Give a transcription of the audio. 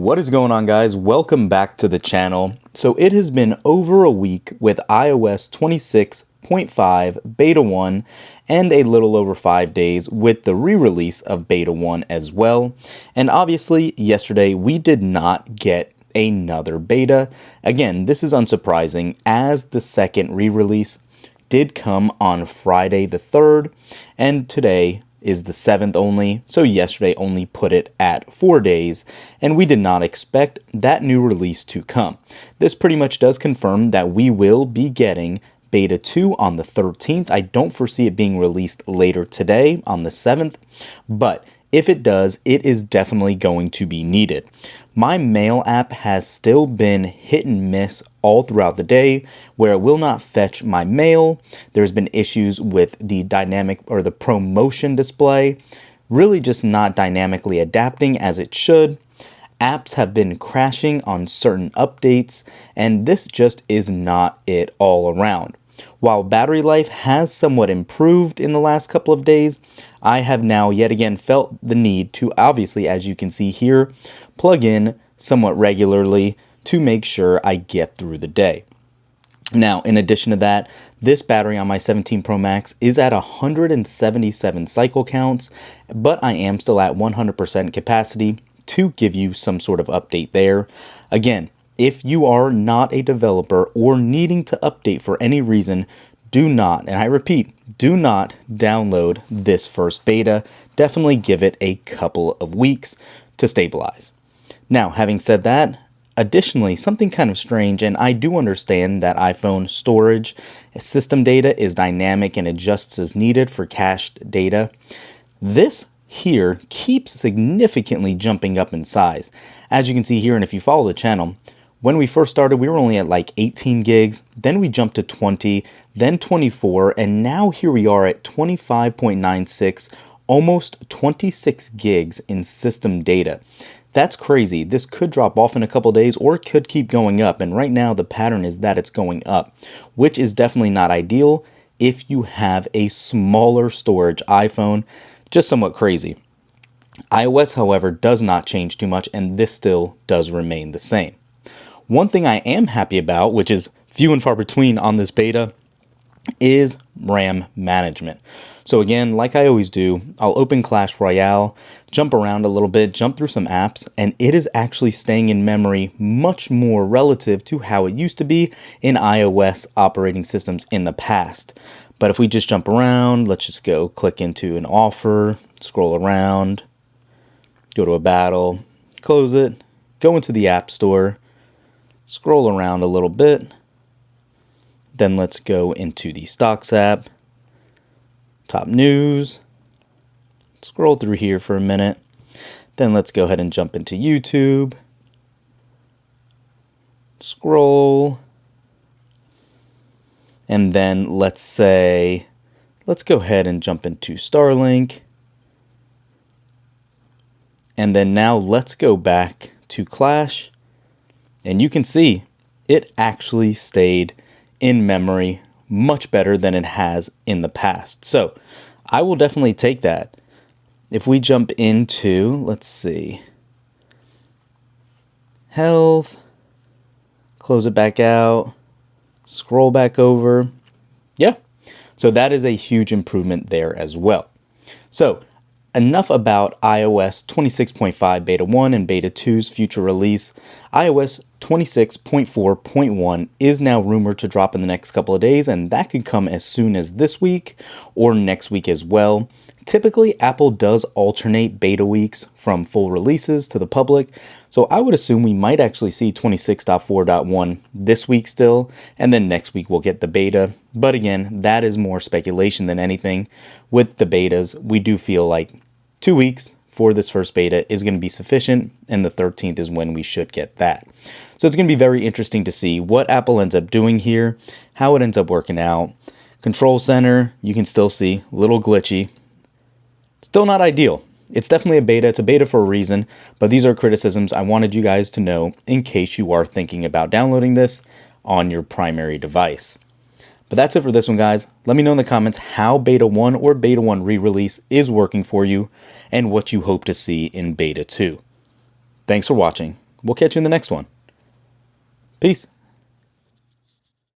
What is going on, guys? Welcome back to the channel. So it has been over a week with iOS 26.5 Beta 1 and a little over 5 days with the re-release of Beta 1 as well. And obviously, yesterday we did not get another beta. Again, this is unsurprising as the second re-release did come on Friday the 3rd, and today is the 7th only, so yesterday only put it at 4 days, and we did not expect that new release to come. This pretty much does confirm that we will be getting Beta 2 on the 13th. I don't foresee it being released later today on the 7th, but if it does, it is definitely going to be needed. My mail app has still been hit and miss all throughout the day, where it will not fetch my mail. There's been issues with the dynamic or the promotion display, really just not dynamically adapting as it should. Apps have been crashing on certain updates, and this just is not it all around. While battery life has somewhat improved in the last couple of days, I have now yet again felt the need to, obviously, as you can see here, plug in somewhat regularly to make sure I get through the day. Now, in addition to that, this battery on my 17 Pro Max is at 177 cycle counts, but I am still at 100% capacity to give you some sort of update there. Again, if you are not a developer or needing to update for any reason, do not, and I repeat, do not download this first beta. Definitely give it a couple of weeks to stabilize. Now, having said that, additionally, something kind of strange, and I do understand that iPhone storage system data is dynamic and adjusts as needed for cached data. This here keeps significantly jumping up in size. As you can see here, and if you follow the channel, when we first started, we were only at like 18 gigs, then we jumped to 20, then 24, and now here we are at 25.96, almost 26 gigs in system data. That's crazy. This could drop off in a couple days or it could keep going up, and right now the pattern is that it's going up, which is definitely not ideal if you have a smaller storage iPhone. Just somewhat crazy. iOS, however, does not change too much, and this still does remain the same. One thing I am happy about, which is few and far between on this beta, is RAM management. So again, like I always do, I'll open Clash Royale, jump around a little bit, jump through some apps, and it is actually staying in memory much more relative to how it used to be in iOS operating systems in the past. But if we just jump around, let's just go click into an offer, scroll around, go to a battle, close it, go into the App Store, scroll around a little bit, then let's go into the Stocks app, top news, scroll through here for a minute, then let's go ahead and jump into YouTube, scroll, and then let's go ahead and jump into Starlink, and then now let's go back to Clash. And you can see it actually stayed in memory much better than it has in the past. So I will definitely take that. If we jump into, let's see, health, close it back out, scroll back over. Yeah, so that is a huge improvement there as well. So enough about iOS 26.5 Beta 1 and Beta 2's future release. iOS 26.4.1 is now rumored to drop in the next couple of days, and that could come as soon as this week or next week as well. Typically, Apple does alternate beta weeks from full releases to the public, so I would assume we might actually see 26.4.1 this week still, and then next week we'll get the beta. But again, that is more speculation than anything. With the betas, we do feel like 2 weeks for this first beta is going to be sufficient, and the 13th is when we should get that. So it's going to be very interesting to see what Apple ends up doing here, how it ends up working out. Control Center, you can still see, a little glitchy. Still not ideal. It's definitely a beta. It's a beta for a reason, but these are criticisms I wanted you guys to know in case you are thinking about downloading this on your primary device. But that's it for this one, guys. Let me know in the comments how Beta 1 or Beta 1 re-release is working for you and what you hope to see in Beta 2. Thanks for watching. We'll catch you in the next one. Peace.